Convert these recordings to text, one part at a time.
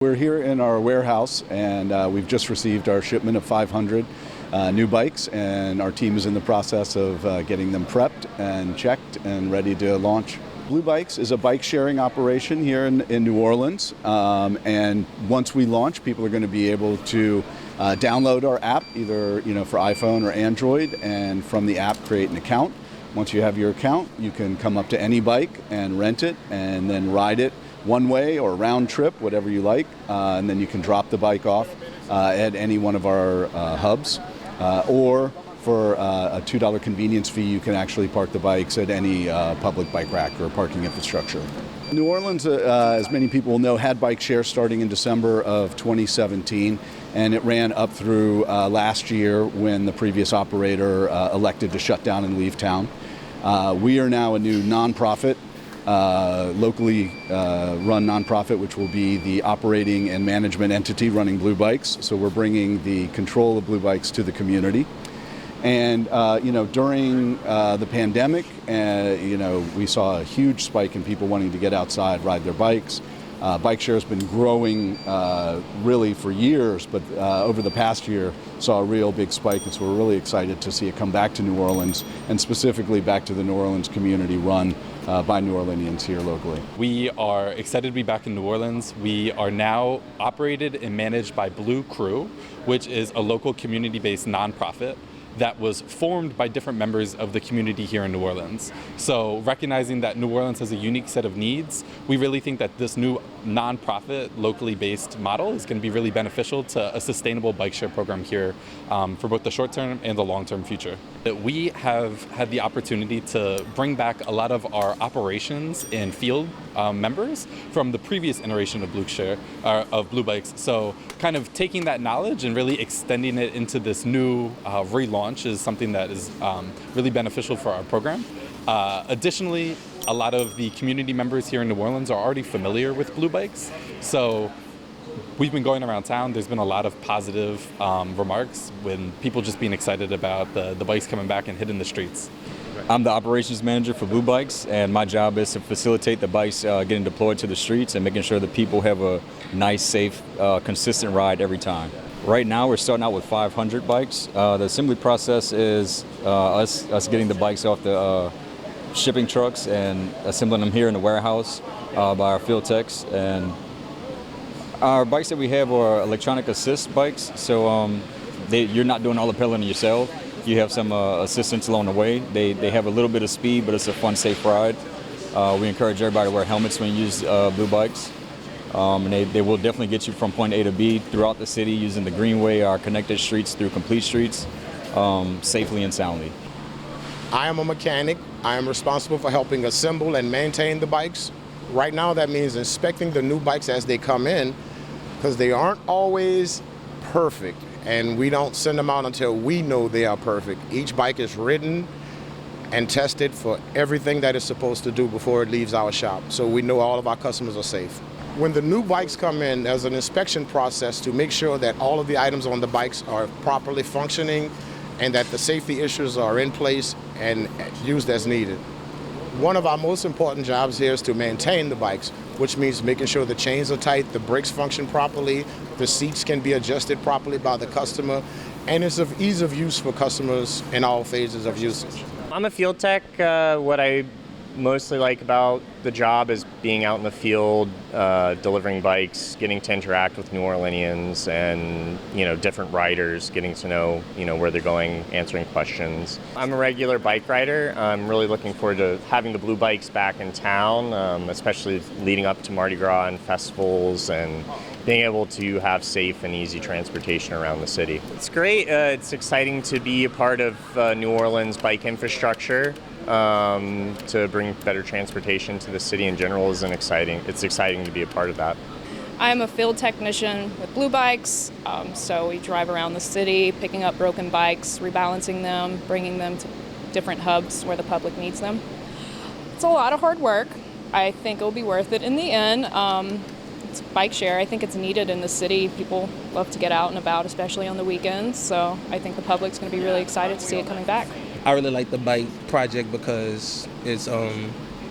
We're here in our warehouse, and we've just received our shipment of 500 new bikes, and our team is in the process of getting them prepped and checked and ready to launch. Blue Bikes is a bike sharing operation here in New Orleans, and once we launch, people are going to be able to download our app, either for iPhone or Android, and from the app create an account. Once you have your account, you can come up to any bike and rent it and then ride it one way or round trip, whatever you like, and then you can drop the bike off at any one of our hubs, or for a $2 convenience fee, you can actually park the bikes at any public bike rack or parking infrastructure. New Orleans, as many people will know, had bike share starting in December of 2017, and it ran up through last year when the previous operator elected to shut down and leave town. We are now a new nonprofit, locally run nonprofit, which will be the operating and management entity running Blue Bikes. So we're bringing the control of Blue Bikes to the community. And during the pandemic, we saw a huge spike in people wanting to get outside, ride their bikes. Bike share has been growing really for years, but over the past year saw a real big spike, and so we're really excited to see it come back to New Orleans, and specifically back to the New Orleans community run by New Orleanians here locally. We are excited to be back in New Orleans. We are now operated and managed by Blue Crew, which is a local community-based nonprofit that was formed by different members of the community here in New Orleans. So recognizing that New Orleans has a unique set of needs, we really think that this new nonprofit, locally based model is going to be really beneficial to a sustainable bike share program here for both the short term and the long term future. That we have had the opportunity to bring back a lot of our operations and field members from the previous iteration of Blue Bikes. So kind of taking that knowledge and really extending it into this new relaunch is something that is really beneficial for our program. Additionally, a lot of the community members here in New Orleans are already familiar with Blue Bikes. So we've been going around town. There's been a lot of positive remarks when people just being excited about the bikes coming back and hitting the streets. I'm the operations manager for Blue Bikes, and my job is to facilitate the bikes getting deployed to the streets and making sure that people have a nice, safe, consistent ride every time. Right now, we're starting out with 500 bikes. The assembly process is us getting the bikes off the shipping trucks and assembling them here in the warehouse by our field techs. And our bikes that we have are electronic assist bikes, so you're not doing all the pedaling yourself. You have some assistance along the way. They have a little bit of speed, but it's a fun, safe ride. We encourage everybody to wear helmets when you use Blue Bikes. And they will definitely get you from point A to B throughout the city using the Greenway, our connected streets through complete streets, safely and soundly. I am a mechanic. I am responsible for helping assemble and maintain the bikes. Right now, that means inspecting the new bikes as they come in, because they aren't always perfect, and we don't send them out until we know they are perfect. Each bike is ridden and tested for everything that it's supposed to do before it leaves our shop, so we know all of our customers are safe. When the new bikes come in, there's an inspection process to make sure that all of the items on the bikes are properly functioning and that the safety issues are in place and used as needed. One of our most important jobs here is to maintain the bikes, which means making sure the chains are tight, the brakes function properly, the seats can be adjusted properly by the customer, and it's of ease of use for customers in all phases of usage. I'm a field tech. What I mostly like about the job is being out in the field, delivering bikes, getting to interact with New Orleanians and, different riders, getting to know, where they're going, answering questions. I'm a regular bike rider. I'm really looking forward to having the Blue Bikes back in town, especially leading up to Mardi Gras and festivals, and being able to have safe and easy transportation around the city. It's great. It's exciting to be a part of New Orleans bike infrastructure. To bring better transportation to the city in general it's exciting to be a part of that. I'm a field technician with Blue Bikes, so we drive around the city picking up broken bikes, rebalancing them, bringing them to different hubs where the public needs them. It's a lot of hard work. I think it'll be worth it in the end. It's bike share. I think it's needed in the city. People love to get out and about, especially on the weekends, so I think the public's going to be really excited to see it coming back. I really like the bike project because it's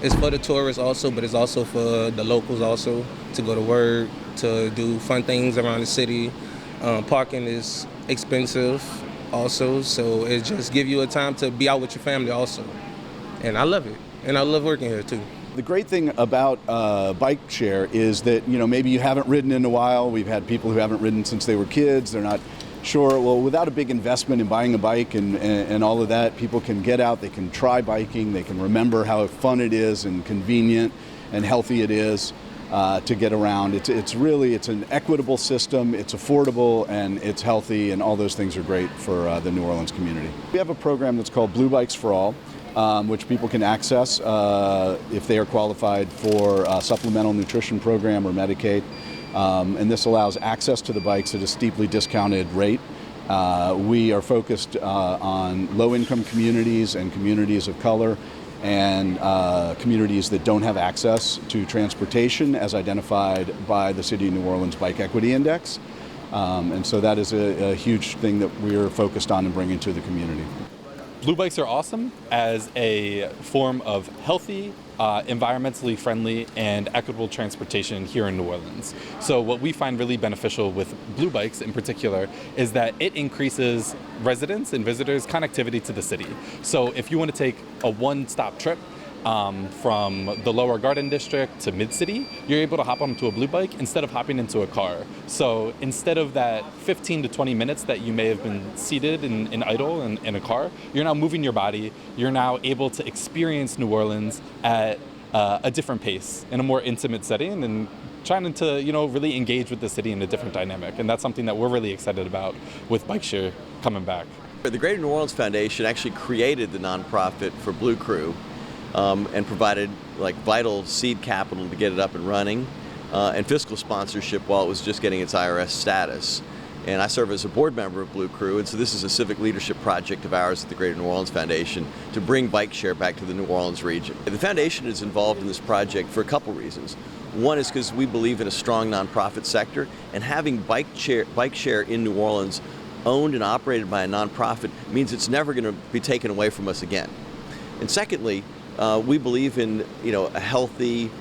It's for the tourists also, but it's also for the locals also to go to work, to do fun things around the city. Parking is expensive also, so it just gives you a time to be out with your family also. And I love it, and I love working here too. The great thing about bike share is that, maybe you haven't ridden in a while. We've had people who haven't ridden since they were kids. They're not sure. Well, without a big investment in buying a bike and all of that, people can get out, they can try biking, they can remember how fun it is and convenient and healthy it is to get around. It's an equitable system, it's affordable, and it's healthy, and all those things are great for the New Orleans community. We have a program that's called Blue Bikes for All, which people can access if they are qualified for a supplemental nutrition program or Medicaid. And this allows access to the bikes at a steeply discounted rate. We are focused on low-income communities and communities of color and communities that don't have access to transportation as identified by the City of New Orleans Bike Equity Index. And so that is a huge thing that we're focused on and bringing to the community. Blue Bikes are awesome as a form of healthy, environmentally friendly, and equitable transportation here in New Orleans. So what we find really beneficial with Blue Bikes in particular is that it increases residents and visitors' connectivity to the city. So if you want to take a one-stop trip from the Lower Garden District to Mid-City, you're able to hop onto a Blue Bike instead of hopping into a car. So instead of that 15 to 20 minutes that you may have been seated in idle in a car, you're now moving your body. You're now able to experience New Orleans at a different pace, in a more intimate setting, and trying to really engage with the city in a different dynamic. And that's something that we're really excited about with Bike Share coming back. The Greater New Orleans Foundation actually created the nonprofit for Blue Crew. And provided vital seed capital to get it up and running, and fiscal sponsorship while it was just getting its IRS status. And I serve as a board member of Blue Crew, and so this is a civic leadership project of ours at the Greater New Orleans Foundation to bring bike share back to the New Orleans region. The foundation is involved in this project for a couple reasons. One is because we believe in a strong nonprofit sector, and having bike share in New Orleans owned and operated by a nonprofit means it's never going to be taken away from us again. And secondly, we believe in a healthy,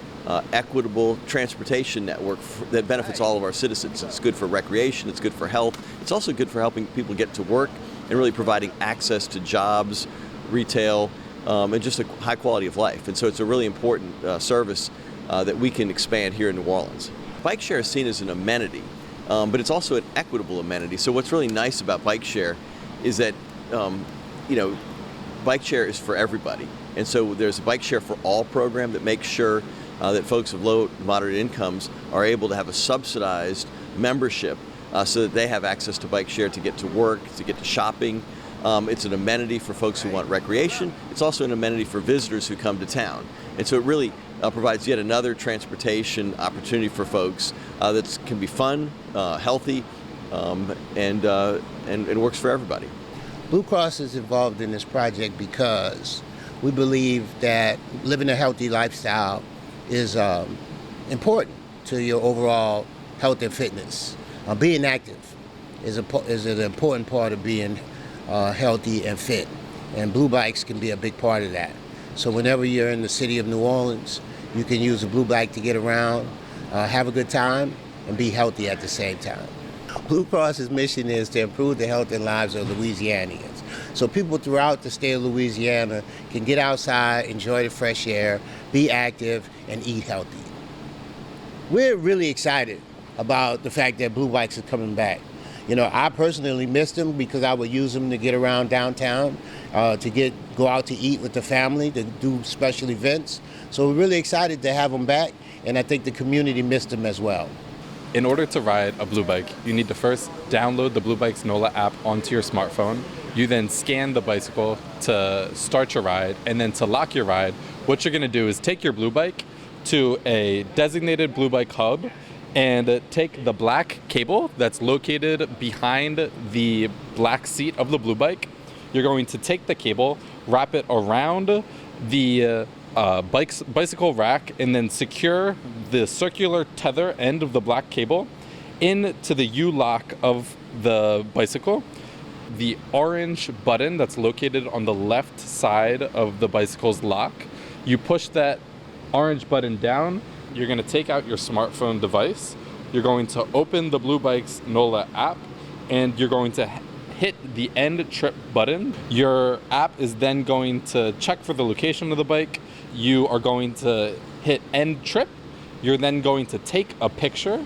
equitable transportation network that benefits all of our citizens. It's good for recreation, it's good for health, it's also good for helping people get to work and really providing access to jobs, retail, and just a high quality of life. And so it's a really important service that we can expand here in New Orleans. Bike share is seen as an amenity, but it's also an equitable amenity. So what's really nice about bike share is that bike share is for everybody. And so there's a Bike Share for All program that makes sure that folks of low to moderate incomes are able to have a subsidized membership so that they have access to bike share to get to work, to get to shopping. It's an amenity for folks who want recreation. It's also an amenity for visitors who come to town. And so it really provides yet another transportation opportunity for folks that can be fun, healthy, and works for everybody. Blue Cross is involved in this project because we believe that living a healthy lifestyle is important to your overall health and fitness. Being active is an important part of being healthy and fit, and Blue Bikes can be a big part of that. So whenever you're in the city of New Orleans, you can use a Blue Bike to get around, have a good time, and be healthy at the same time. Blue Cross's mission is to improve the health and lives of Louisianians. So people throughout the state of Louisiana can get outside, enjoy the fresh air, be active, and eat healthy. We're really excited about the fact that Blue Bikes are coming back. I personally missed them because I would use them to get around downtown, to go out to eat with the family, to do special events. So we're really excited to have them back, and I think the community missed them as well. In order to ride a Blue Bike, you need to first download the Blue Bikes NOLA app onto your smartphone. You then scan the bicycle to start your ride, and then to lock your ride, what you're going to do is take your Blue Bike to a designated Blue Bike hub and take the black cable that's located behind the black seat of the Blue Bike. You're going to take the cable, wrap it around the bicycle rack, and then secure the circular tether end of the black cable into the U-lock of the bicycle. The orange button that's located on the left side of the bicycle's lock, you push that orange button down, you're going to take out your smartphone device. You're going to open the Blue Bikes NOLA app, and you're going to hit the end trip button. Your app is then going to check for the location of the bike. You are going to hit end trip. You're then going to take a picture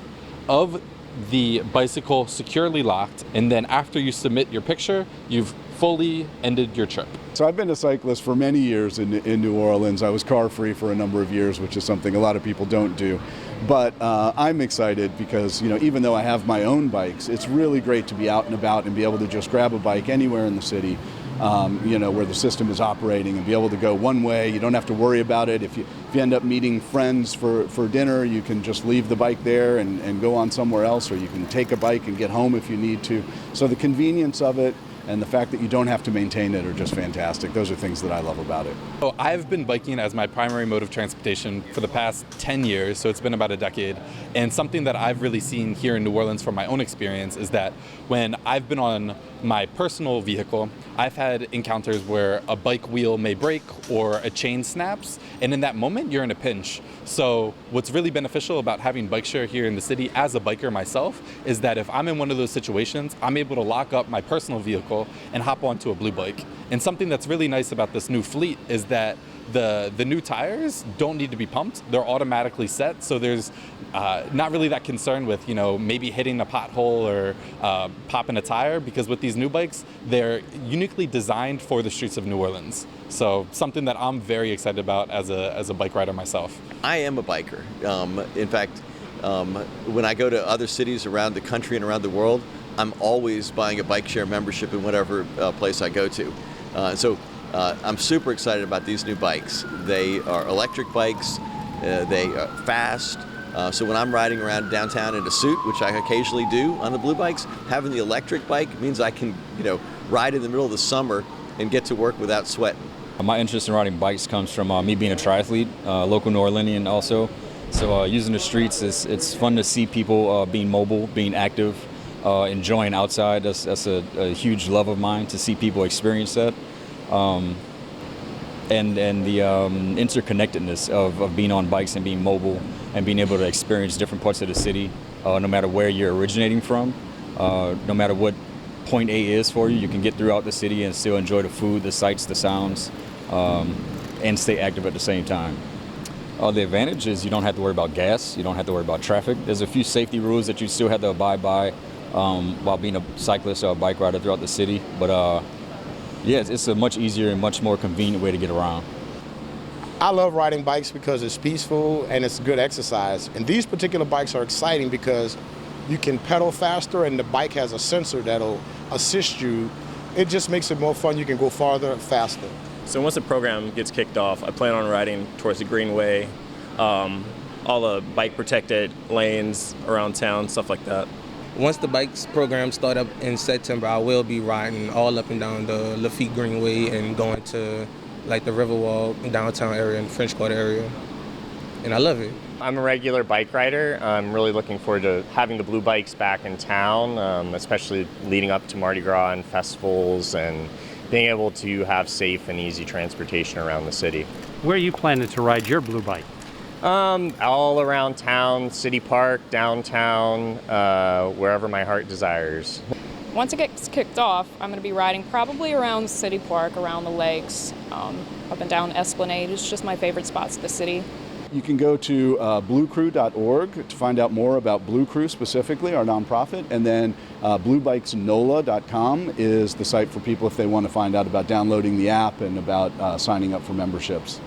of the bicycle securely locked, and then after you submit your picture, you've fully ended your trip. So I've been a cyclist for many years in New Orleans. I was car free for a number of years, which is something a lot of people don't do. But I'm excited because, even though I have my own bikes, it's really great to be out and about and be able to just grab a bike anywhere in the city, where the system is operating, and be able to go one way. You don't have to worry about it. If you end up meeting friends for dinner, you can just leave the bike there and go on somewhere else, or you can take a bike and get home if you need to. So the convenience of it and the fact that you don't have to maintain it are just fantastic. Those are things that I love about it. So I've been biking as my primary mode of transportation for the past 10 years, so it's been about a decade. And something that I've really seen here in New Orleans from my own experience is that when I've been on my personal vehicle, I've had encounters where a bike wheel may break or a chain snaps, and in that moment you're in a pinch. So what's really beneficial about having bike share here in the city as a biker myself is that if I'm in one of those situations, I'm able to lock up my personal vehicle and hop onto a Blue Bike. And something that's really nice about this new fleet is that the new tires don't need to be pumped. They're automatically set, so there's not really that concern with maybe hitting a pothole or popping a tire, because with these new bikes, they're uniquely designed for the streets of New Orleans. So something that I'm very excited about as a bike rider myself. I am a biker. In fact, when I go to other cities around the country and around the world, I'm always buying a bike share membership in whatever place I go to. So I'm super excited about these new bikes. They are electric bikes. They are fast. So when I'm riding around downtown in a suit, which I occasionally do on the Blue Bikes, having the electric bike means I can, ride in the middle of the summer and get to work without sweating. My interest in riding bikes comes from me being a triathlete, local New Orleanian also. So using the streets, it's fun to see people being mobile, being active, enjoying outside. That's a huge love of mine, to see people experience that. And the interconnectedness of being on bikes and being mobile and being able to experience different parts of the city, no matter where you're originating from, no matter what point A is for you, you can get throughout the city and still enjoy the food, the sights, the sounds, and stay active at the same time. The advantage is you don't have to worry about gas, you don't have to worry about traffic. There's a few safety rules that you still have to abide by while being a cyclist or a bike rider throughout the city, but it's a much easier and much more convenient way to get around. I love riding bikes because it's peaceful and it's good exercise. And these particular bikes are exciting because you can pedal faster, and the bike has a sensor that'll assist you. It just makes it more fun. You can go farther faster. So once the program gets kicked off, I plan on riding towards the Greenway, all the bike protected lanes around town, stuff like that. Once the bikes program start up in September, I will be riding all up and down the Lafitte Greenway and going to like the Riverwalk, downtown area, and French Quarter area. And I love it. I'm a regular bike rider. I'm really looking forward to having the Blue Bikes back in town, especially leading up to Mardi Gras and festivals, and being able to have safe and easy transportation around the city. Where are you planning to ride your Blue Bike? All around town, City Park, downtown, wherever my heart desires. Once it gets kicked off, I'm going to be riding probably around City Park, around the lakes, up and down Esplanade. It's just my favorite spots of the city. You can go to bluecrew.org to find out more about Blue Crew specifically, our nonprofit, and then bluebikesnola.com is the site for people if they want to find out about downloading the app and about signing up for memberships.